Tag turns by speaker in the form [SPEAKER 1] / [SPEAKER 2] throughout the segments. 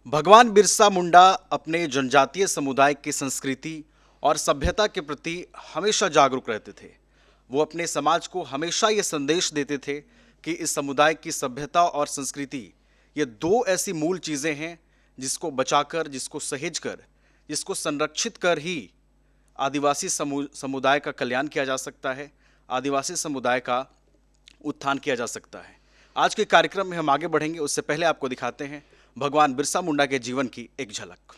[SPEAKER 1] भगवान बिरसा मुंडा अपने जनजातीय समुदाय की संस्कृति और सभ्यता के प्रति हमेशा जागरूक रहते थे। वो अपने समाज को हमेशा ये संदेश देते थे कि इस समुदाय की सभ्यता और संस्कृति ये दो ऐसी मूल चीज़ें हैं जिसको बचाकर, जिसको सहेजकर, जिसको संरक्षित कर ही आदिवासी समुदाय का कल्याण किया जा सकता है, आदिवासी समुदाय का उत्थान किया जा सकता है। आज के कार्यक्रम में हम आगे बढ़ेंगे, उससे पहले आपको दिखाते हैं भगवान बिरसा मुंडा के जीवन की एक झलक।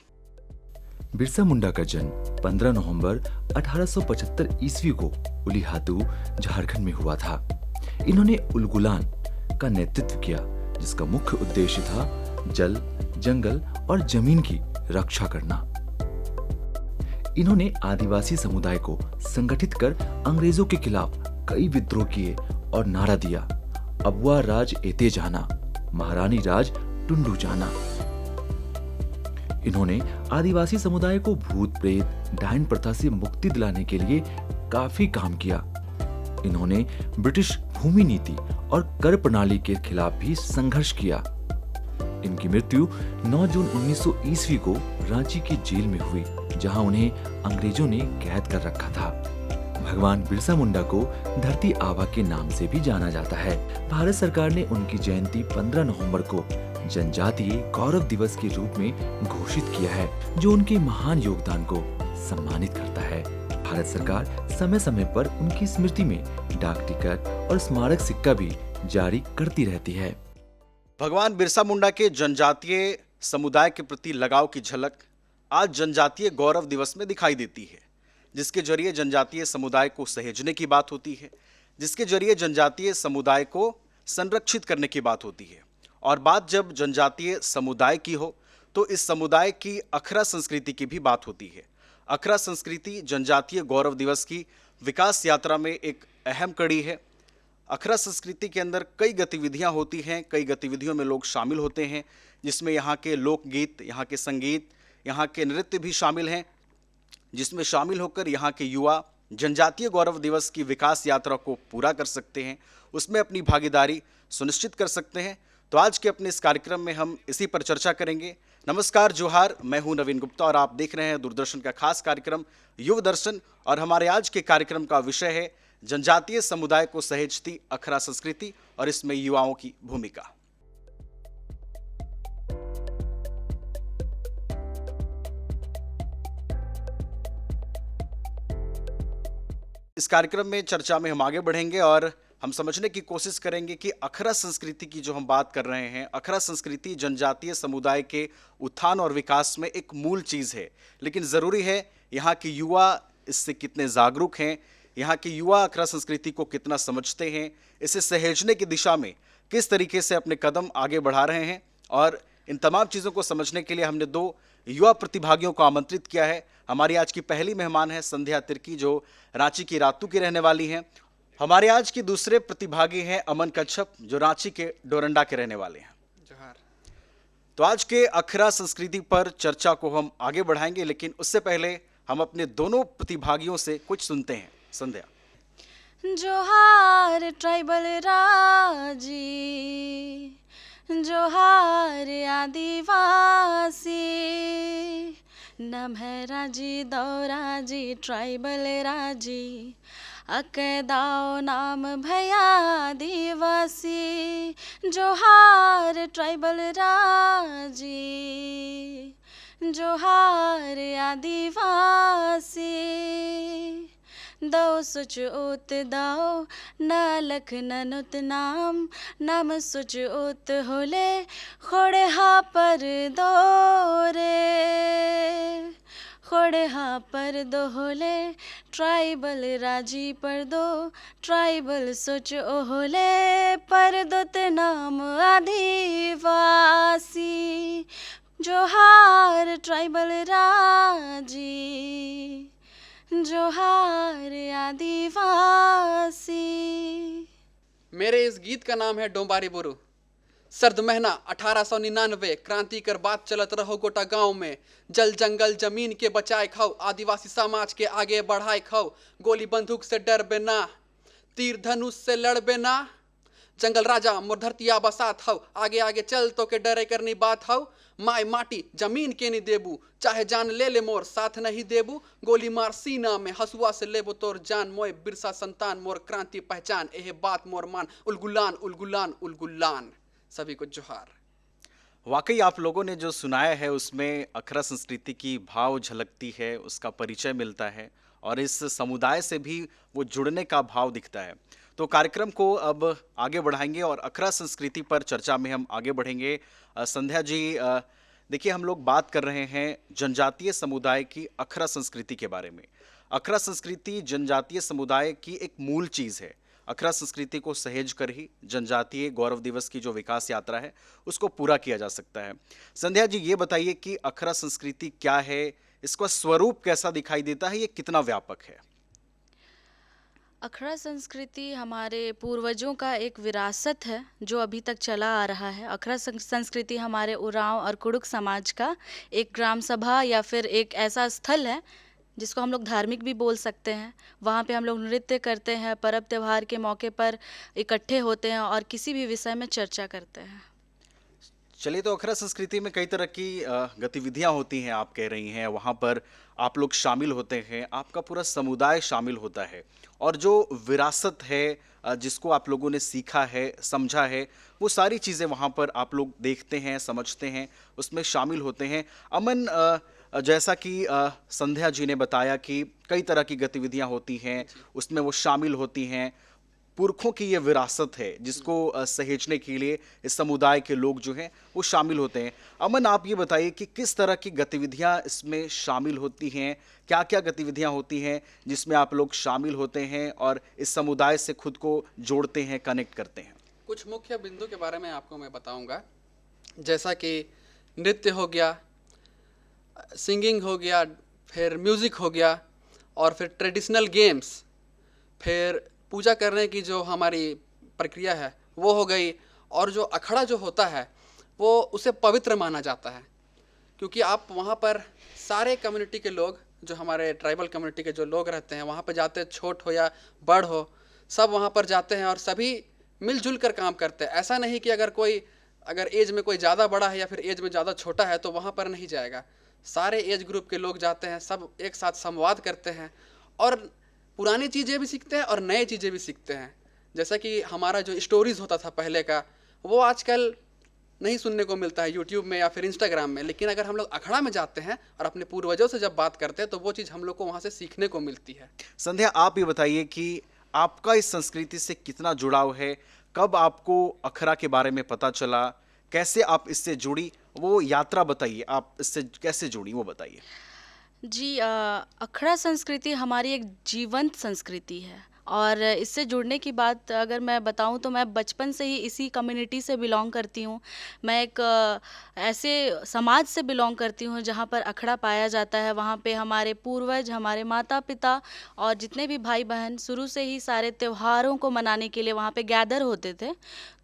[SPEAKER 2] बिरसा मुंडा का जन्म 15 नवंबर 1875 ईस्वी को उलीहातू, झारखंड में हुआ था। इन्होंने उलगुलान का नेतृत्व किया, जिसका मुख्य उद्देश्य था जल, जंगल और जमीन की रक्षा करना। इन्होंने आदिवासी समुदाय को संगठित कर अंग्रेजों के खिलाफ कई विद्रोह किए और नारा दिया, अबुआ राज एते जाना, महारानी राज टुंडू जाना। इन्होंने आदिवासी समुदाय को भूत प्रेत, डायन प्रथा से मुक्ति दिलाने के लिए काफी काम किया। इन्होंने ब्रिटिश भूमि नीति और कर प्रणाली के खिलाफ भी संघर्ष किया। इनकी मृत्यु 9 जून 1900 ईस्वी को रांची की जेल में हुई, जहां उन्हें अंग्रेजों ने कैद कर रखा था। भगवान बिरसा मुंडा को धरती आबा के नाम से भी जाना जाता है। भारत सरकार ने उनकी जयंती 15 नवंबर को जनजातीय गौरव दिवस के रूप में घोषित किया है, जो उनके महान योगदान को सम्मानित करता है। भारत सरकार समय समय पर उनकी स्मृति में डाक टिकट और स्मारक सिक्का भी जारी करती रहती है।
[SPEAKER 1] भगवान बिरसा मुंडा के जनजातीय समुदाय के प्रति लगाव की झलक आज जनजातीय गौरव दिवस में दिखाई देती है, जिसके जरिए जनजातीय समुदाय को सहेजने की बात होती है, जिसके जरिए जनजातीय समुदाय को संरक्षित करने की बात होती है। और बात जब जनजातीय समुदाय की हो तो इस समुदाय की अखरा संस्कृति की भी बात होती है। अखरा संस्कृति जनजातीय गौरव दिवस की विकास यात्रा में एक अहम कड़ी है। अखरा संस्कृति के अंदर कई गतिविधियां होती हैं, कई गतिविधियों में लोग शामिल होते हैं, जिसमें यहाँ के लोकगीत, यहाँ के संगीत, यहाँ के नृत्य भी शामिल हैं, जिसमें शामिल होकर यहाँ के युवा जनजातीय गौरव दिवस की विकास यात्रा को पूरा कर सकते हैं, उसमें अपनी भागीदारी सुनिश्चित कर सकते हैं। तो आज के अपने इस कार्यक्रम में हम इसी पर चर्चा करेंगे। नमस्कार, जोहार, मैं हूं नवीन गुप्ता और आप देख रहे हैं दूरदर्शन का खास कार्यक्रम युव दर्शन। और हमारे आज के कार्यक्रम का विषय है जनजातीय समुदाय को सहेजती अखरा संस्कृति और इसमें युवाओं की भूमिका। इस कार्यक्रम में चर्चा में हम आगे बढ़ेंगे और हम समझने की कोशिश करेंगे कि अखरा संस्कृति की जो हम बात कर रहे हैं, अखरा संस्कृति जनजातीय समुदाय के उत्थान और विकास में एक मूल चीज़ है। लेकिन ज़रूरी है यहाँ के युवा इससे कितने जागरूक हैं, यहाँ के युवा अखरा संस्कृति को कितना समझते हैं, इसे सहेजने की दिशा में किस तरीके से अपने कदम आगे बढ़ा रहे हैं। और इन तमाम चीज़ों को समझने के लिए हमने दो युवा प्रतिभागियों को आमंत्रित किया है। हमारी आज की पहली मेहमान है संध्या तिर्की, जो रांची की रातू की रहने वाली हैं। हमारे आज के दूसरे प्रतिभागी हैं अमन कच्छप, जो रांची के डोरंडा के रहने वाले हैं। जोहार। तो आज के अखरा संस्कृति पर चर्चा को हम आगे बढ़ाएंगे, लेकिन उससे पहले हम अपने दोनों प्रतिभागियों से कुछ सुनते हैं। संध्या।
[SPEAKER 3] जोहार ट्राइबल राजी, जोहार आदिवासी, नमः राजी दौराजी ट्राइबल राजी, अकदाओ नाम भया आदिवासी। जोहार ट्राइबल राजी, जोहार आदिवासी, दो सुच उत दाओ नालख ननुत नाम, नाम सुच उत होले खोड़हा पर दो रे, खोड़हा पर दो होले ट्राइबल राजी पर दो, ट्राइबल सोच ओहोले पर दुत नाम आदिवासी। जोहार ट्राइबल राजी, जोहार आदिवासी।
[SPEAKER 4] मेरे इस गीत का नाम है डोंबारी बुरु। सर्द महीना 1899, क्रांति कर बात चलत रहो गोटा गांव में, जल जंगल जमीन के बचाए खाओ, आदिवासी समाज के आगे बढ़ाए खाओ, गोली बंदूक से डर बिना, तीर धनुष से लड़ बिना, जंगल राजा मोर धरतिया बसात हव, आगे आगे चल तो के डरे करनी बात हव, माय माटी जमीन के नहीं देबू, चाहे जान ले ले मोर साथ नहीं देबू, गोली मार सीना में हसुआ से लेबो तोर जान, मोय बिरसा संतान मोर क्रांति पहचान, एह बात मोर मान, उलगुलान उलगुलान उलगुलान। सभी को जोहार।
[SPEAKER 1] वाकई आप लोगों ने जो सुनाया है उसमें अखरा संस्कृति की भाव झलकती है, उसका परिचय मिलता है और इस समुदाय से भी वो जुड़ने का भाव दिखता है। तो कार्यक्रम को अब आगे बढ़ाएंगे और अखरा संस्कृति पर चर्चा में हम आगे बढ़ेंगे। संध्या जी, देखिए हम लोग बात कर रहे हैं जनजातीय समुदाय की अखरा संस्कृति के बारे में। अखरा संस्कृति जनजातीय समुदाय की एक मूल चीज़ है। अखरा संस्कृति को सहेज कर ही जनजातीय गौरव दिवस की जो विकास यात्रा है उसको पूरा किया जा सकता है। संध्या जी, ये बताइए कि अखरा संस्कृति क्या है, इसका स्वरूप कैसा दिखाई देता है, ये कितना व्यापक है?
[SPEAKER 3] अखड़ा संस्कृति हमारे पूर्वजों का एक विरासत है जो अभी तक चला आ रहा है। अखड़ा संस्कृति हमारे उरांव और कुड़ुक समाज का एक ग्राम सभा या फिर एक ऐसा स्थल है जिसको हम लोग धार्मिक भी बोल सकते हैं। वहाँ पे हम लोग नृत्य करते हैं, पर्व त्योहार के मौके पर इकट्ठे होते हैं और किसी भी विषय में चर्चा करते हैं।
[SPEAKER 1] चलिए, तो अखरा संस्कृति में कई तरह की गतिविधियां होती हैं, आप कह रही हैं, वहाँ पर आप लोग शामिल होते हैं, आपका पूरा समुदाय शामिल होता है और जो विरासत है जिसको आप लोगों ने सीखा है, समझा है, वो सारी चीज़ें वहाँ पर आप लोग देखते हैं, समझते हैं, उसमें शामिल होते हैं। अमन, जैसा कि संध्या जी ने बताया कि कई तरह की गतिविधियां होती हैं, उसमें वो शामिल होती हैं। पुरखों की ये विरासत है जिसको सहेजने के लिए इस समुदाय के लोग जो हैं वो शामिल होते हैं। अमन, आप ये बताइए कि किस तरह की गतिविधियां इसमें शामिल होती हैं, क्या क्या गतिविधियां होती हैं जिसमें आप लोग शामिल होते हैं और इस समुदाय से खुद को जोड़ते हैं, कनेक्ट करते हैं?
[SPEAKER 4] कुछ मुख्य बिंदु के बारे में आपको मैं बताऊंगा, जैसा कि नृत्य हो गया, सिंगिंग हो गया, फिर म्यूज़िक हो गया और फिर ट्रेडिशनल गेम्स, फिर पूजा करने की जो हमारी प्रक्रिया है वो हो गई। और जो अखड़ा जो होता है वो उसे पवित्र माना जाता है, क्योंकि आप वहाँ पर सारे कम्युनिटी के लोग, जो हमारे ट्राइबल कम्युनिटी के जो लोग रहते हैं वहाँ पर जाते हैं, छोट हो या बड़ हो, सब वहाँ पर जाते हैं और सभी मिलजुल कर काम करते हैं। ऐसा नहीं कि अगर एज में कोई ज़्यादा बड़ा है या फिर एज में ज़्यादा छोटा है तो वहाँ पर नहीं जाएगा। सारे एज ग्रुप के लोग जाते हैं, सब एक साथ संवाद करते हैं और पुरानी चीज़ें भी सीखते हैं और नए चीज़ें भी सीखते हैं। जैसा कि हमारा जो स्टोरीज़ होता था पहले का, वो आजकल नहीं सुनने को मिलता है यूट्यूब में या फिर इंस्टाग्राम में, लेकिन अगर हम लोग अखड़ा में जाते हैं और अपने पूर्वजों से जब बात करते हैं तो वो चीज़ हम लोग को वहाँ से सीखने को मिलती है।
[SPEAKER 1] संध्या, आप ये बताइए कि आपका इस संस्कृति से कितना जुड़ाव है, कब आपको अखरा के बारे में पता चला, कैसे आप इससे जुड़ी, वो यात्रा बताइए, आप इससे कैसे जुड़ी वो बताइए।
[SPEAKER 3] जी, अखड़ा संस्कृति हमारी एक जीवंत संस्कृति है और इससे जुड़ने की बात अगर मैं बताऊं तो मैं बचपन से ही इसी कम्युनिटी से बिलोंग करती हूं। मैं एक ऐसे समाज से बिलोंग करती हूं जहां पर अखड़ा पाया जाता है। वहां पे हमारे पूर्वज, हमारे माता पिता और जितने भी भाई बहन शुरू से ही सारे त्योहारों को मनाने के लिए वहां पे गैदर होते थे।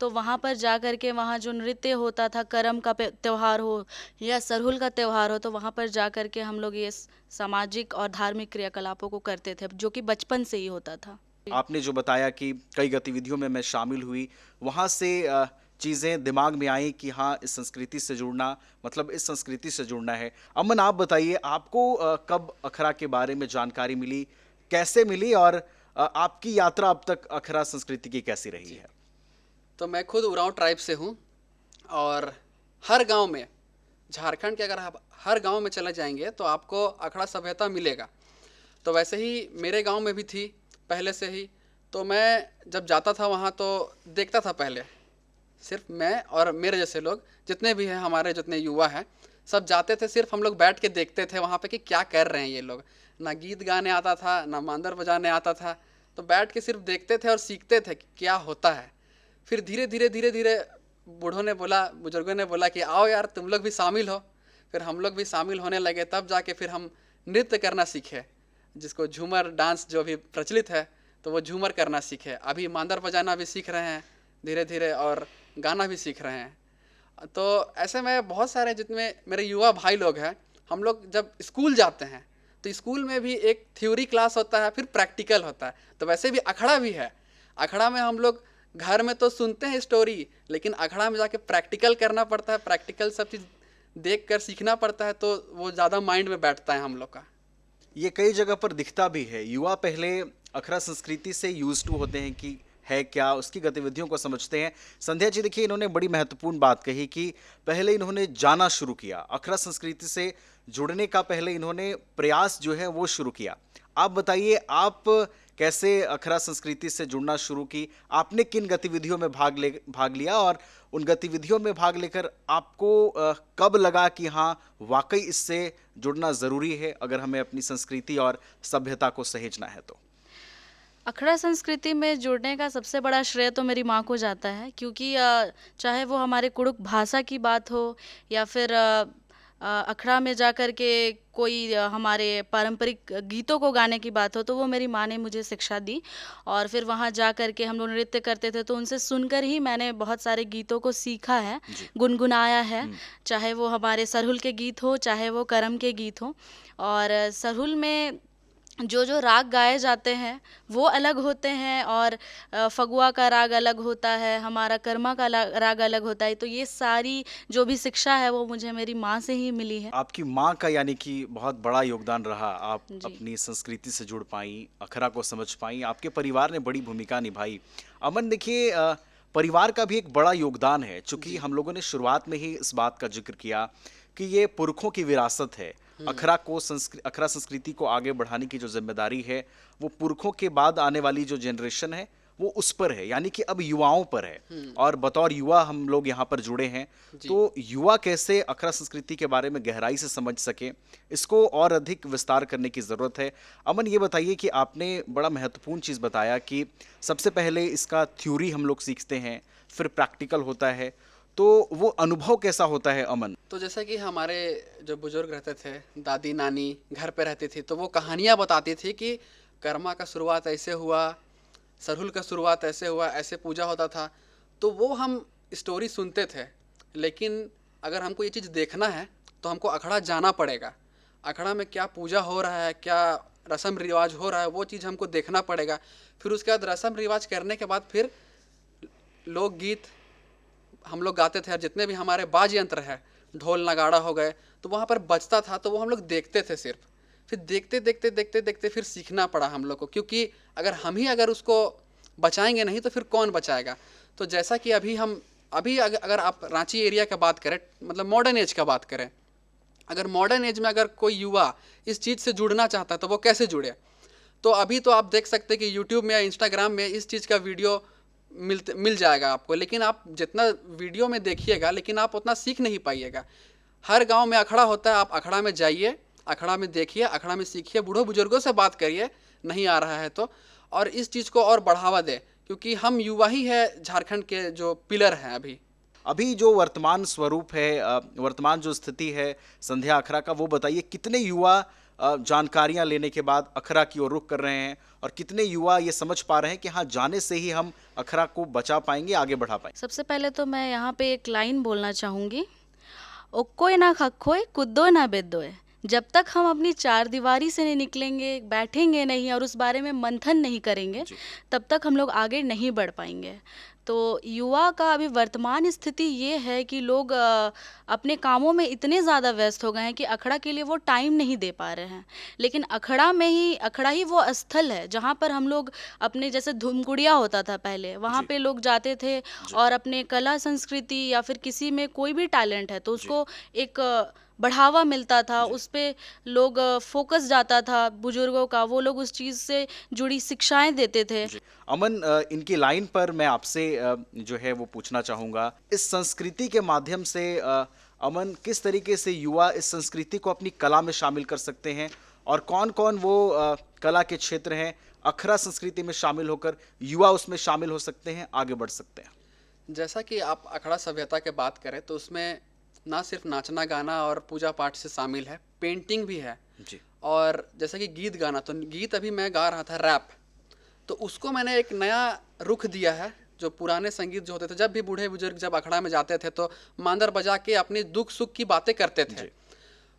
[SPEAKER 3] तो वहां पर जा कर के वहां जो नृत्य होता था, करम का त्यौहार हो या सरहुल का त्यौहार हो, तो वहां पर जा कर के हम लोग ये सामाजिक और धार्मिक क्रियाकलापों को करते थे, जो कि बचपन से ही होता था।
[SPEAKER 1] आपने जो बताया कि कई गतिविधियों में मैं शामिल हुई, वहाँ से चीज़ें दिमाग में आई कि हाँ, इस संस्कृति से जुड़ना मतलब इस संस्कृति से जुड़ना है। अमन, आप बताइए, आपको कब अखरा के बारे में जानकारी मिली, कैसे मिली और आपकी यात्रा अब तक अखरा संस्कृति की कैसी रही है?
[SPEAKER 4] तो मैं खुद उरांव ट्राइब से हूँ और हर गांव में, झारखंड के अगर आप हर गांव में चले जाएंगे तो आपको अखड़ा सभ्यता मिलेगा। तो वैसे ही मेरे गांव में भी थी पहले से ही। तो मैं जब जाता था वहाँ तो देखता था, पहले सिर्फ मैं और मेरे जैसे लोग जितने भी हैं, हमारे जितने युवा हैं, सब जाते थे, सिर्फ हम लोग बैठ के देखते थे वहाँ पे कि क्या कर रहे हैं ये लोग। ना गीत गाने आता था, ना मांदर बजाने आता था, तो बैठ के सिर्फ देखते थे और सीखते थे कि क्या होता है। फिर धीरे धीरे बूढ़ों ने बोला, बुजुर्गों ने बोला कि आओ यार तुम लोग भी शामिल हो। फिर हम लोग भी शामिल होने लगे, तब जाके फिर हम नृत्य करना सीखे, जिसको झूमर डांस जो भी प्रचलित है तो वो झूमर करना सीखे। अभी मांदर बजाना भी सीख रहे हैं धीरे धीरे और गाना भी सीख रहे हैं। तो ऐसे में बहुत सारे जितने मेरे युवा भाई लोग हैं, हम लोग जब स्कूल जाते हैं तो स्कूल में भी एक थ्योरी क्लास होता है, फिर प्रैक्टिकल होता है। तो वैसे भी अखड़ा भी है। अखड़ा में हम लोग घर में तो सुनते हैं स्टोरी, लेकिन अखाड़ा में जाके प्रैक्टिकल करना पड़ता है, प्रैक्टिकल सब चीज़ देख कर सीखना पड़ता है, तो वो ज़्यादा माइंड में बैठता है हम लोग का।
[SPEAKER 1] ये कई जगह पर दिखता भी है। युवा पहले अखड़ा संस्कृति से यूज टू होते हैं कि है क्या, उसकी गतिविधियों को समझते हैं। संध्या जी देखिए, इन्होंने बड़ी महत्वपूर्ण बात कही कि पहले इन्होंने जाना शुरू किया, अखड़ा संस्कृति से जुड़ने का पहले इन्होंने प्रयास जो है वो शुरू किया। आप बताइए, आप कैसे अखड़ा संस्कृति से जुड़ना शुरू की, आपने किन गतिविधियों में भाग लिया, और उन गतिविधियों में भाग लेकर आपको कब लगा कि हाँ वाकई इससे जुड़ना ज़रूरी है अगर हमें अपनी संस्कृति और सभ्यता को सहेजना है तो?
[SPEAKER 3] अखड़ा संस्कृति में जुड़ने का सबसे बड़ा श्रेय तो मेरी माँ को जाता है, क्योंकि चाहे वो हमारे कुड़ुक भाषा की बात हो या फिर अखड़ा में जा कर के कोई हमारे पारंपरिक गीतों को गाने की बात हो, तो वो मेरी माँ ने मुझे शिक्षा दी। और फिर वहाँ जा कर के हम लोग नृत्य करते थे, तो उनसे सुनकर ही मैंने बहुत सारे गीतों को सीखा है, गुनगुनाया है। चाहे वो हमारे सरहुल के गीत हो, चाहे वो करम के गीत हो। और सरहुल में जो जो राग गाए जाते हैं वो अलग होते हैं, और फगुआ का राग अलग होता है, हमारा कर्मा का राग अलग होता है। तो ये सारी जो भी शिक्षा है वो मुझे मेरी माँ से ही मिली है।
[SPEAKER 1] आपकी माँ का यानी कि बहुत बड़ा योगदान रहा, आप
[SPEAKER 3] जी।
[SPEAKER 1] अपनी संस्कृति से जुड़ पाई, अखड़ा को समझ पाई, आपके परिवार ने बड़ी भूमिका निभाई। अमन देखिए, परिवार का भी एक बड़ा योगदान है, चूंकि हम लोगों ने शुरुआत में ही इस बात का जिक्र किया कि ये पुरखों की विरासत है। अखड़ा संस्कृति को आगे बढ़ाने की जो जिम्मेदारी है वो पुरखों के बाद आने वाली जो जनरेशन है वो उस पर है, यानी कि अब युवाओं पर है। और बतौर युवा हम लोग यहाँ पर जुड़े हैं, तो युवा कैसे अखड़ा संस्कृति के बारे में गहराई से समझ सके, इसको और अधिक विस्तार करने की ज़रूरत है। अमन, ये बताइए कि आपने बड़ा महत्वपूर्ण चीज़ बताया कि सबसे पहले इसका थ्योरी हम लोग सीखते हैं, फिर प्रैक्टिकल होता है, तो वो अनुभव कैसा होता है अमन?
[SPEAKER 4] तो जैसे कि हमारे जो बुजुर्ग रहते थे, दादी नानी घर पे रहती थी, तो वो कहानियाँ बताती थी कि कर्मा का शुरुआत ऐसे हुआ, सरहुल का शुरुआत ऐसे हुआ, ऐसे पूजा होता था। तो वो हम स्टोरी सुनते थे, लेकिन अगर हमको ये चीज़ देखना है तो हमको अखड़ा जाना पड़ेगा। अखड़ा में क्या पूजा हो रहा है, क्या रस्म रिवाज हो रहा है, वो चीज़ हमको देखना पड़ेगा। फिर उसके बाद रस्म रिवाज करने के बाद फिर लोकगीत हम लोग गाते थे, और जितने भी हमारे बाज यंत्र है, ढोल नगाड़ा हो गए, तो वहाँ पर बजता था, तो वो हम लोग देखते थे सिर्फ। फिर देखते देखते देखते देखते फिर सीखना पड़ा हम लोग को, क्योंकि अगर उसको बचाएंगे नहीं तो फिर कौन बचाएगा। तो जैसा कि अगर आप रांची एरिया का बात करें, मतलब मॉडर्न एज का बात करें, अगर मॉडर्न एज में अगर कोई युवा इस चीज़ से जुड़ना चाहता है तो वो कैसे जुड़े? तो अभी तो आप देख सकते हैं कि यूट्यूब में या इंस्टाग्राम में इस चीज़ का वीडियो मिल जाएगा आपको, लेकिन आप जितना वीडियो में देखिएगा लेकिन आप उतना सीख नहीं पाइएगा। हर गांव में अखड़ा होता है, आप अखड़ा में जाइए, अखड़ा में देखिए, अखड़ा में सीखिए, बूढ़ों बुजुर्गों से बात करिए, नहीं आ रहा है तो, और इस चीज़ को और बढ़ावा दें, क्योंकि हम युवा ही है झारखंड के जो पिलर हैं। अभी
[SPEAKER 1] जो वर्तमान स्वरूप है, वर्तमान जो स्थिति है संध्या अखड़ा का, वो बताइए, कितने युवा जानकारियां लेने के बाद अखड़ा की ओर रुख कर रहे हैं, और कितने युवा ये समझ पा रहे हैं कि हाँ, जाने से ही हम अखड़ा को बचा पाएंगे, आगे बढ़ा पाएंगे?
[SPEAKER 3] सबसे पहले तो मैं यहाँ पे एक लाइन बोलना चाहूँगी, ओक्कोय ना खक्कोय कुद्दोय ना बेद्दोय। जब तक हम अपनी चार दीवारी से नहीं निकलेंगे, बैठेंगे नहीं और उस बारे में मंथन नहीं करेंगे, तब तक हम लोग आगे नहीं बढ़ पाएंगे। तो युवा का अभी वर्तमान स्थिति ये है कि लोग अपने कामों में इतने ज़्यादा व्यस्त हो गए हैं कि अखड़ा के लिए वो टाइम नहीं दे पा रहे हैं। लेकिन अखड़ा ही वो स्थल है जहाँ पर हम लोग अपने, जैसे धूमकुड़िया होता था पहले, वहाँ पे लोग जाते थे और अपने कला संस्कृति या फिर किसी में कोई भी टैलेंट है तो उसको एक बढ़ावा मिलता था, उस पे लोग फोकस जाता था बुजुर्गों का, वो लोग उस चीज़ से जुड़ी शिक्षाएं देते थे।
[SPEAKER 1] अमन, इनकी लाइन पर मैं आपसे जो है वो पूछना चाहूँगा, इस संस्कृति के माध्यम से अमन, किस तरीके से युवा इस संस्कृति को अपनी कला में शामिल कर सकते हैं, और कौन कौन वो कला के क्षेत्र हैं अखड़ा संस्कृति में शामिल होकर युवा उसमें शामिल हो सकते हैं, आगे बढ़ सकते हैं?
[SPEAKER 4] जैसा कि आप अखड़ा सभ्यता के बात करें तो उसमें ना सिर्फ नाचना गाना और पूजा पाठ से शामिल है, पेंटिंग भी है
[SPEAKER 1] जी।
[SPEAKER 4] और जैसा कि गीत गाना, तो गीत अभी मैं गा रहा था रैप, तो उसको मैंने एक नया रुख दिया है। जो पुराने संगीत जो होते थे, जब भी बूढ़े बुजुर्ग जब अखड़ा में जाते थे तो मांदर बजा के अपनी दुख सुख की बातें करते थे,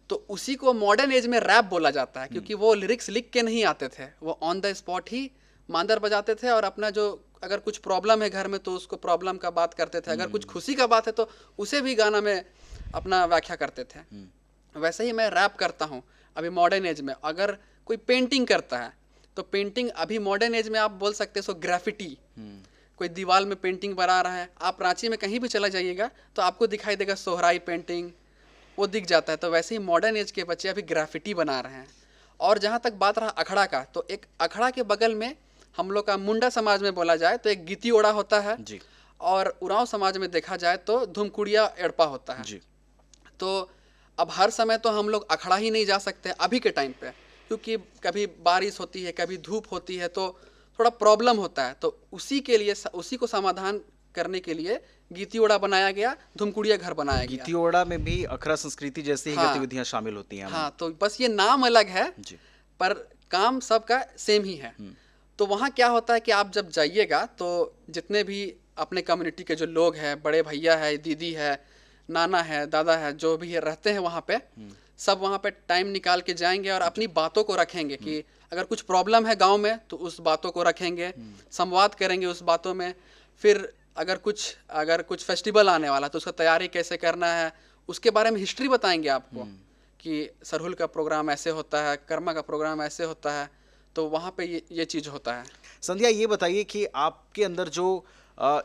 [SPEAKER 4] तो उसी को मॉडर्न एज में रैप बोला जाता है, क्योंकि वो लिरिक्स लिख के नहीं आते थे, वो ऑन द स्पॉट ही मांदर बजाते थे और अपना जो अगर कुछ प्रॉब्लम है घर में तो उसको प्रॉब्लम का बात करते थे, अगर कुछ खुशी का बात है तो उसे भी गाना में अपना व्याख्या करते थे। वैसे ही मैं रैप करता हूँ अभी मॉडर्न एज में। अगर कोई पेंटिंग करता है तो पेंटिंग अभी मॉडर्न एज में आप बोल सकते हो सो ग्राफिटी, कोई दीवार में पेंटिंग बना रहा है, आप रांची में कहीं भी चला जाइएगा तो आपको दिखाई देगा सोहराई पेंटिंग, वो दिख जाता है। तो वैसे ही मॉडर्न एज के बच्चे अभी ग्राफिटी बना रहे हैं। और जहाँ तक बात रहा अखड़ा का, तो एक अखड़ा के बगल में हम लोग का मुंडा समाज में बोला जाए तो एक गीती ओड़ा होता है
[SPEAKER 1] जी।
[SPEAKER 4] और उरांव समाज में देखा जाए तो धुमकुड़िया एड़पा होता है
[SPEAKER 1] जी।
[SPEAKER 4] तो अब हर समय तो हम लोग अखड़ा ही नहीं जा सकते अभी के टाइम पे, क्योंकि कभी बारिश होती है, कभी धूप होती है, तो थोड़ा प्रॉब्लम होता है। तो उसी के लिए, उसी को समाधान करने के लिए गीती ओड़ा बनाया गया, धुमकुड़िया घर बनाया गया।
[SPEAKER 1] गीती ओड़ा में भी अखरा संस्कृति जैसी ही
[SPEAKER 4] हाँ।
[SPEAKER 1] गतिविधियां शामिल होती हैं।
[SPEAKER 4] हाँ, तो बस ये नाम अलग है
[SPEAKER 1] जी।
[SPEAKER 4] पर काम सबका सेम ही है। तो वहाँ क्या होता है कि आप जब जाइएगा तो जितने भी अपने कम्युनिटी के जो लोग हैं, बड़े भैया है, दीदी है, नाना है, दादा है, जो भी है रहते हैं वहाँ पे, सब वहाँ पे टाइम निकाल के जाएंगे और अपनी बातों को रखेंगे कि अगर कुछ प्रॉब्लम है गांव में तो उस बातों को रखेंगे, संवाद करेंगे उस बातों में। फिर अगर कुछ फेस्टिवल आने वाला तो उसका तैयारी कैसे करना है उसके बारे में हिस्ट्री बताएंगे आपको कि सरहुल का प्रोग्राम ऐसे होता है, कर्मा का प्रोग्राम ऐसे होता है। तो वहाँ पे ये चीज़ होता है।
[SPEAKER 1] संध्या, ये बताइए कि आपके अंदर जो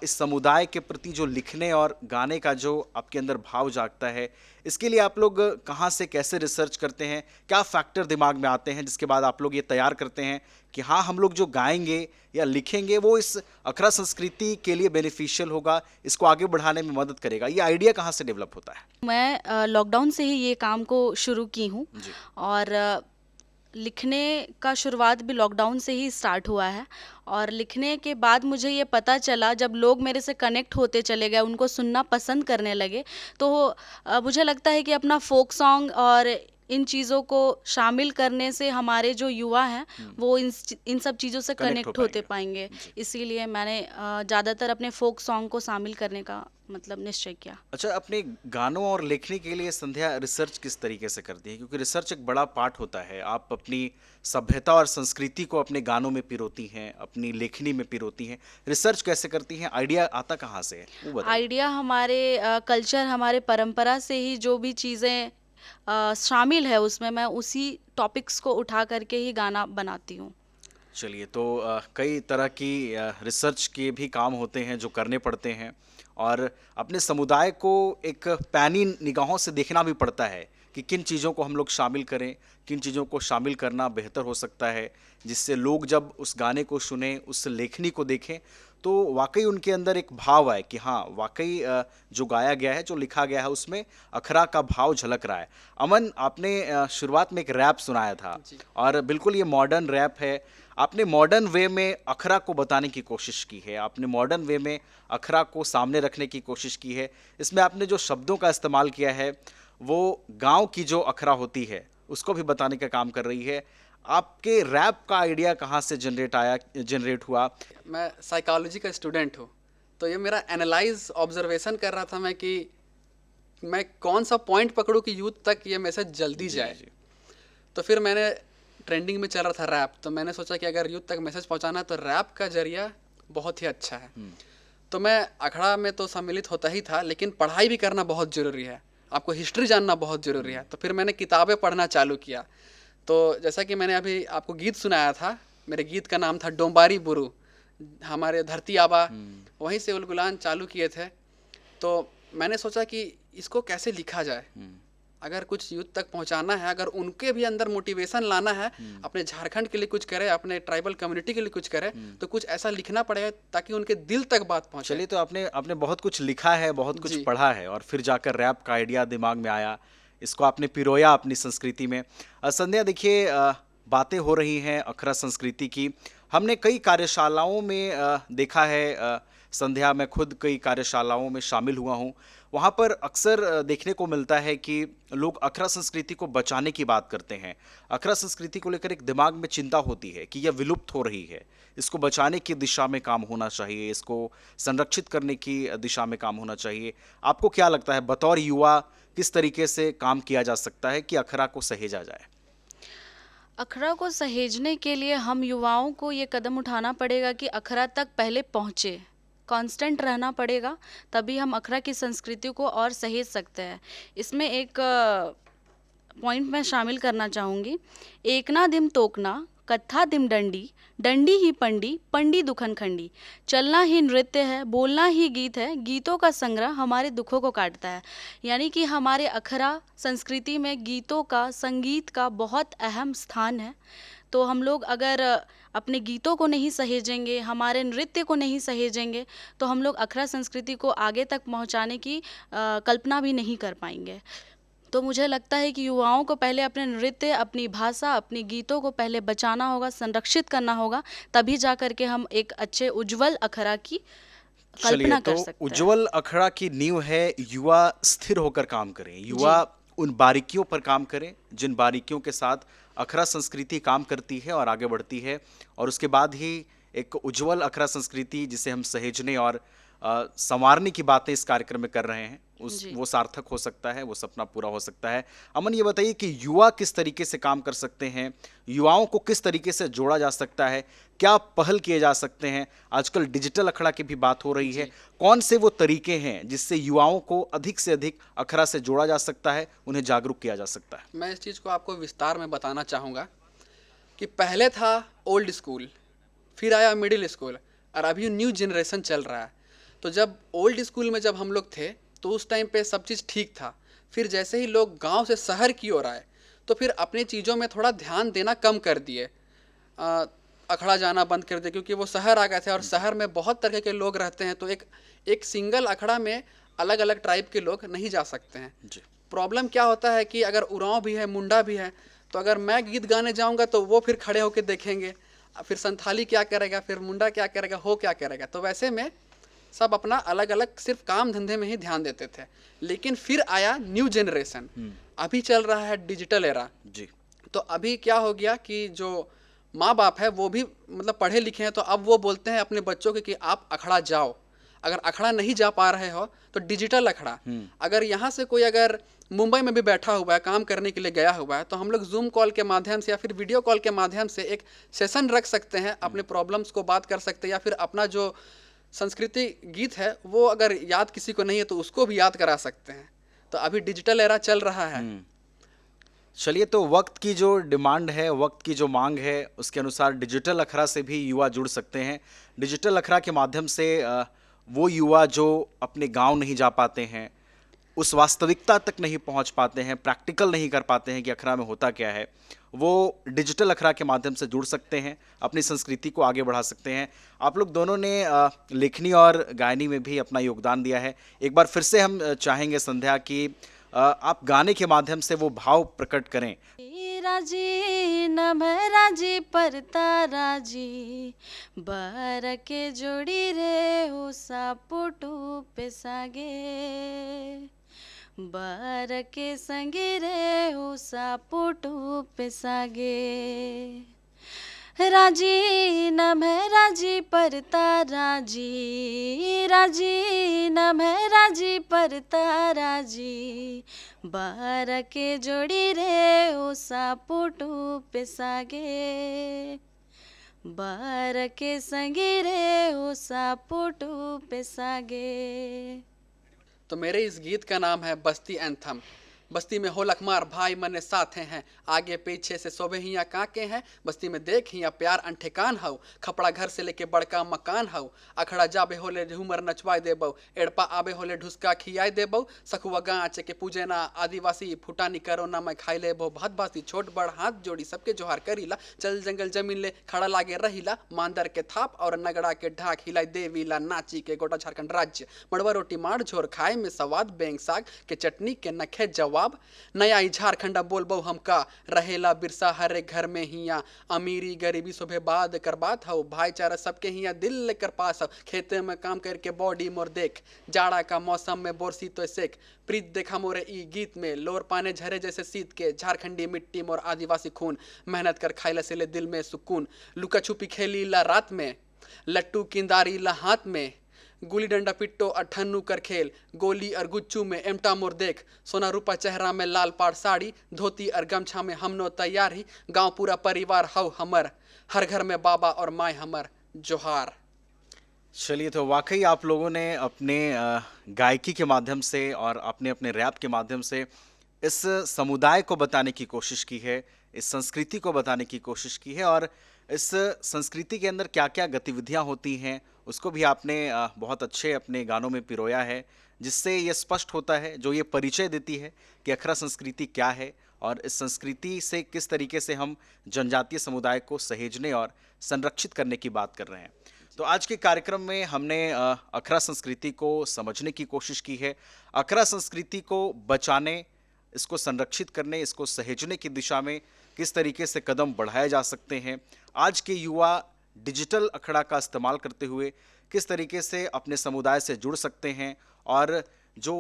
[SPEAKER 1] इस समुदाय के प्रति जो लिखने और गाने का जो आपके अंदर भाव जागता है, इसके लिए आप लोग कहाँ से कैसे रिसर्च करते हैं? क्या फैक्टर दिमाग में आते हैं जिसके बाद आप लोग ये तैयार करते हैं कि हाँ, हम लोग जो गाएंगे या लिखेंगे वो इस अखरा संस्कृति के लिए बेनिफिशियल होगा, इसको आगे बढ़ाने में मदद करेगा? ये आइडिया कहाँ से डेवलप होता है?
[SPEAKER 3] मैं लॉकडाउन से ही ये काम को शुरू की हूँ
[SPEAKER 1] जी।
[SPEAKER 3] और लिखने का शुरुआत भी लॉकडाउन से ही स्टार्ट हुआ है। और लिखने के बाद मुझे ये पता चला, जब लोग मेरे से कनेक्ट होते चले गए, उनको सुनना पसंद करने लगे, तो मुझे लगता है कि अपना फोक सॉन्ग और इन चीज़ों को शामिल करने से हमारे जो युवा हैं वो इन सब चीज़ों से
[SPEAKER 1] कनेक्ट हो
[SPEAKER 3] कनेक्ट होते पाएंगे। इसीलिए मैंने ज़्यादातर अपने फोक सॉन्ग को शामिल करने का मतलब निश्चय किया।
[SPEAKER 1] अच्छा, अपने गानों और लेखनी के लिए संध्या रिसर्च किस तरीके से करती है? क्योंकि रिसर्च एक बड़ा पार्ट होता है। आप अपनी सभ्यता और संस्कृति को अपने गानों में पिरोती हैं, अपनी लेखनी में पिरोती हैं। रिसर्च कैसे करती हैं? आइडिया आता कहाँ से है, वो बताइए।
[SPEAKER 3] आइडिया हमारे कल्चर, हमारे परंपरा से ही जो भी चीज़ें शामिल है उसमें, मैं उसी टॉपिक्स को उठा करके ही गाना बनाती हूँ।
[SPEAKER 1] चलिए, तो कई तरह की रिसर्च के भी काम होते हैं जो करने पड़ते हैं, और अपने समुदाय को एक पैनी निगाहों से देखना भी पड़ता है कि किन चीज़ों को हम लोग शामिल करें, किन चीज़ों को शामिल करना बेहतर हो सकता है, जिससे लोग जब उस गाने को सुने, उस लेखनी को देखें, तो वाकई उनके अंदर एक भाव आए कि हाँ, वाकई जो गाया गया है, जो लिखा गया है, उसमें अखरा का भाव झलक रहा है। अमन, आपने शुरुआत में एक रैप सुनाया था, और बिल्कुल ये मॉडर्न रैप है। आपने मॉडर्न वे में अखरा को बताने की कोशिश की है, आपने मॉडर्न वे में अखरा को सामने रखने की कोशिश की है। इसमें आपने जो शब्दों का इस्तेमाल किया है वो गांव की जो अखरा होती है उसको भी बताने का काम कर रही है। आपके रैप का आइडिया कहाँ से जनरेट हुआ?
[SPEAKER 4] मैं साइकोलॉजी का स्टूडेंट हूँ, तो ये मेरा एनालाइज ऑब्जर्वेशन कर रहा था मैं कि मैं कौन सा पॉइंट पकड़ूँ कि यूथ तक ये मैसेज जल्दी जाए। तो फिर मैंने, ट्रेंडिंग में चल रहा था रैप, तो मैंने सोचा कि अगर यूथ तक मैसेज पहुँचाना है तो रैप का जरिया बहुत ही अच्छा है। तो मैं अखड़ा में तो सम्मिलित होता ही था, लेकिन पढ़ाई भी करना बहुत ज़रूरी है, आपको हिस्ट्री जानना बहुत ज़रूरी है। तो फिर मैंने किताबें पढ़ना चालू किया। तो जैसा कि मैंने अभी आपको गीत सुनाया था, मेरे गीत का नाम था डोंबारी बुरु, हमारे धरती आबा वहीं से उलगुलान चालू किए थे। तो मैंने सोचा कि इसको कैसे लिखा जाए, अगर कुछ यूथ तक पहुंचाना है, अगर उनके भी अंदर मोटिवेशन लाना है, अपने झारखंड के लिए कुछ करे, अपने ट्राइबल कम्युनिटी के लिए कुछ करे, तो कुछ ऐसा लिखना पड़ेगा ताकि उनके दिल तक बात पहुंचे।
[SPEAKER 1] चलिए, तो आपने बहुत कुछ लिखा है, बहुत कुछ पढ़ा है, और फिर जाकर रैप का आइडिया दिमाग में आया, इसको आपने पिरोया अपनी संस्कृति में। संध्या, देखिए, बातें हो रही हैं अखरा संस्कृति की। हमने कई कार्यशालाओं में देखा है, संध्या, मैं खुद कई कार्यशालाओं में शामिल हुआ हूँ। वहाँ पर अक्सर देखने को मिलता है कि लोग अखरा संस्कृति को बचाने की बात करते हैं। अखरा संस्कृति को लेकर एक दिमाग में चिंता होती है कि यह विलुप्त हो रही है, इसको बचाने की दिशा में काम होना चाहिए, इसको संरक्षित करने की दिशा में काम होना चाहिए। आपको क्या लगता है, बतौर युवा किस तरीके से काम किया जा सकता है कि अखरा को सहेजा जाए?
[SPEAKER 3] अखड़ा को सहेजने के लिए हम युवाओं को ये कदम उठाना पड़ेगा कि अखड़ा तक पहले पहुँचे, कांस्टेंट रहना पड़ेगा, तभी हम अखड़ा की संस्कृति को और सहेज सकते हैं। इसमें एक पॉइंट मैं शामिल करना चाहूँगी। एकना दिम तोकना, कत्था दिम डंडी, डंडी ही पंडी, पंडी दुखन खंडी। चलना ही नृत्य है, बोलना ही गीत है, गीतों का संग्रह हमारे दुखों को काटता है। यानी कि हमारे अखड़ा संस्कृति में गीतों का, संगीत का बहुत अहम स्थान है। तो हम लोग अगर अपने गीतों को नहीं सहेजेंगे, हमारे नृत्य को नहीं सहेजेंगे, तो हम लोग अखड़ा संस्कृति को आगे तक पहुंचाने की कल्पना भी नहीं कर पाएंगे। तो मुझे लगता है कि युवाओं को पहले अपने नृत्य, अपनी भाषा, अपनी गीतों को पहले बचाना होगा, संरक्षित करना होगा, तभी जा कर के हम एक अच्छे उज्जवल अखड़ा की
[SPEAKER 1] चलिए,
[SPEAKER 3] कल्पना कर
[SPEAKER 1] तो
[SPEAKER 3] सकते हैं।
[SPEAKER 1] उज्जवल अखड़ा की नींव है युवा स्थिर होकर काम करें, युवा उन बारीकियों पर काम करें जिन बारीकियों के साथ अखड़ा संस्कृति काम करती है और आगे बढ़ती है, और उसके बाद ही एक उज्जवल अखड़ा संस्कृति जिसे हम सहेजने और संवारने की बातें इस कार्यक्रम में कर रहे हैं,
[SPEAKER 3] जी।
[SPEAKER 1] वो सार्थक हो सकता है, वो सपना पूरा हो सकता है। अमन, ये बताइए कि युवा किस तरीके से काम कर सकते हैं, युवाओं को किस तरीके से जोड़ा जा सकता है, क्या पहल किए जा सकते हैं? आजकल डिजिटल अखड़ा की भी बात हो रही है, कौन से वो तरीके हैं जिससे युवाओं को अधिक से अधिक अखड़ा से जोड़ा जा सकता है, उन्हें जागरूक किया जा सकता है?
[SPEAKER 4] मैं इस चीज़ को आपको विस्तार में बताना चाहूँगा कि पहले था ओल्ड स्कूल, फिर आया मिडिल स्कूल, और अभी न्यू जनरेशन चल रहा है। तो जब ओल्ड स्कूल में जब हम लोग थे तो उस टाइम पे सब चीज़ ठीक था। फिर जैसे ही लोग गांव से शहर की ओर आए तो फिर अपनी चीज़ों में थोड़ा ध्यान देना कम कर दिए, अखड़ा जाना बंद कर दिए, क्योंकि वो शहर आ गए थे और शहर में बहुत तरह के लोग रहते हैं। तो एक सिंगल अखड़ा में अलग अलग टाइप के लोग नहीं जा सकते हैं।
[SPEAKER 1] जी।
[SPEAKER 4] प्रॉब्लम क्या होता है कि अगर उरांव भी है, मुंडा भी है, तो अगर मैं गीत गाने जाऊंगा तो वो फिर खड़े होकर देखेंगे, फिर संथाली क्या करेगा, फिर मुंडा क्या करेगा, हो क्या करेगा। तो वैसे में सब अपना अलग अलग सिर्फ काम धंधे में ही ध्यान देते थे। लेकिन फिर आया न्यू जनरेशन, अभी चल रहा है डिजिटल एरा।
[SPEAKER 1] जी।
[SPEAKER 4] तो अभी क्या हो गया कि जो माँ बाप है वो भी मतलब पढ़े लिखे हैं, तो अब वो बोलते हैं अपने बच्चों के कि आप अखड़ा जाओ। अगर अखड़ा नहीं जा पा रहे हो तो डिजिटल अखड़ा, अगर यहाँ से कोई अगर मुंबई में भी बैठा हुआ है, काम करने के लिए गया हुआ है, तो हम लोग जूम कॉल के माध्यम से या फिर वीडियो कॉल के माध्यम से एक सेशन रख सकते हैं, अपने प्रॉब्लम्स को बात कर सकते हैं, या फिर अपना जो संस्कृति गीत है वो अगर याद किसी को नहीं है तो उसको भी याद करा सकते हैं। तो अभी डिजिटल एरा चल रहा है।
[SPEAKER 1] चलिए, तो वक्त की जो डिमांड है, वक्त की जो मांग है, उसके अनुसार डिजिटल अखड़ा से भी युवा जुड़ सकते हैं। डिजिटल अखड़ा के माध्यम से वो युवा जो अपने गांव नहीं जा पाते हैं, उस वास्तविकता तक नहीं पहुंच पाते हैं, प्रैक्टिकल नहीं कर पाते हैं कि अखड़ा में होता क्या है, वो डिजिटल अखड़ा के माध्यम से जुड़ सकते हैं, अपनी संस्कृति को आगे बढ़ा सकते हैं। आप लोग दोनों ने लेखनी और गायनी में भी अपना योगदान दिया है। एक बार फिर से हम चाहेंगे संध्या कि आप गाने के माध्यम से वो भाव प्रकट करें।
[SPEAKER 3] राजी नभ राजी परता राजी, बर के जोड़ी रे हो सापुटू पे सागे, बर के संगे रे हो सापुटू पे सागे। राजी नभ राजी परता राजी, राजी नभ राजी परता राजी, बार के जोड़ी रे ओ सापुटू पे सागे, बार के संगे रे ओ सापुटू पे सागे।
[SPEAKER 4] तो मेरे इस गीत का नाम है बस्ती एंथम। बस्ती में हो लखमार भाई मने साथे हैं, आगे पीछे से सोबे हिया काके हैं, बस्ती में देख हिया प्यार अनठेकान हऊ, खपड़ा घर से लेके बड़का मकान हऊ, अखड़ा जाबे होले झूमर नचवाए देबऊ, एड़पा आबे होले ढुसका खियाए देबऊ, सखुआ गाँच के पूजे ना आदिवासी फुटानी करो ना मैं खाई लेबो, भात बासी छोट बड़ हाथ जोड़ी सबके जोहार करीला, चल जंगल जमीन ले खड़ा लागे रहीला, मांदर के थाप और नगड़ा के ढाक हिलाई देवीला, नाची के गोटा झारखंड राज्य, मड़वा रोटी माड़ झोर खाए में सवाद, बेंग साग के चटनी के नखे जवाब, नया ही झारखंडा बोलबो हमका, रहेला बिरसा हरे घर में हिया, अमीरी गरीबी सुबह बाद कर बात हो, भाईचारा सबके हिया दिल लेकर पास हो, खेते में काम करके बॉडी मोर देख, जाड़ा का मौसम में बोरसी तो सेक, प्रीत देखा मोरे ई गीत में, लोर पाने झरे जैसे शीत के, झारखंडी मिट्टी मोर आदिवासी खून, मेहनत कर खाइला से ले दिल में सुकून, लुका छुपी खेली ला रात में, लट्टू किंदारी ला हाथ में, गुली डंडा पिट्टो और ठन्नू कर खेल, गोली और गुच्चू में एमटा मोर देख, सोना रूपा चेहरा में लाल पाड़ साड़ी, धोती और गमछा में हमनो तैयार ही, गांव पूरा परिवार हव हमर, हर घर में बाबा और माय हमर, जोहार।
[SPEAKER 1] चलिए, तो वाकई आप लोगों ने अपने गायकी के माध्यम से और अपने अपने रैप के माध्यम से इस समुदाय को बताने की कोशिश की है, इस संस्कृति को बताने की कोशिश की है, और इस संस्कृति के अंदर क्या क्या गतिविधियां होती हैं उसको भी आपने बहुत अच्छे अपने गानों में पिरोया है, जिससे ये स्पष्ट होता है, जो ये परिचय देती है कि अखरा संस्कृति क्या है और इस संस्कृति से किस तरीके से हम जनजातीय समुदाय को सहेजने और संरक्षित करने की बात कर रहे हैं। तो आज के कार्यक्रम में हमने अखरा संस्कृति को समझने की कोशिश की है, अखरा संस्कृति को बचाने, इसको संरक्षित करने, इसको सहेजने की दिशा में किस तरीके से कदम बढ़ाए जा सकते हैं। आज के युवा डिजिटल अखड़ा का इस्तेमाल करते हुए किस तरीके से अपने समुदाय से जुड़ सकते हैं और जो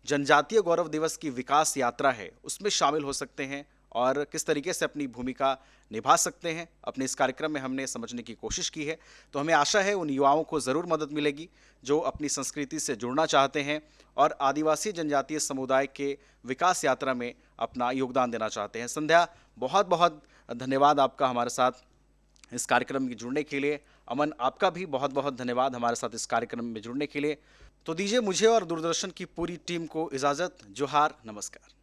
[SPEAKER 1] जनजातीय गौरव दिवस की विकास यात्रा है उसमें शामिल हो सकते हैं और किस तरीके से अपनी भूमिका निभा सकते हैं, अपने इस कार्यक्रम में हमने समझने की कोशिश की है। तो हमें आशा है उन युवाओं को ज़रूर मदद मिलेगी जो अपनी संस्कृति से जुड़ना चाहते हैं और आदिवासी जनजातीय समुदाय के विकास यात्रा में अपना योगदान देना चाहते हैं। संध्या, बहुत बहुत धन्यवाद आपका हमारे साथ इस कार्यक्रम में जुड़ने के लिए। अमन, आपका भी बहुत बहुत धन्यवाद हमारे साथ इस कार्यक्रम में जुड़ने के लिए। तो दीजिए मुझे और दूरदर्शन की पूरी टीम को इजाज़त। जोहार, नमस्कार।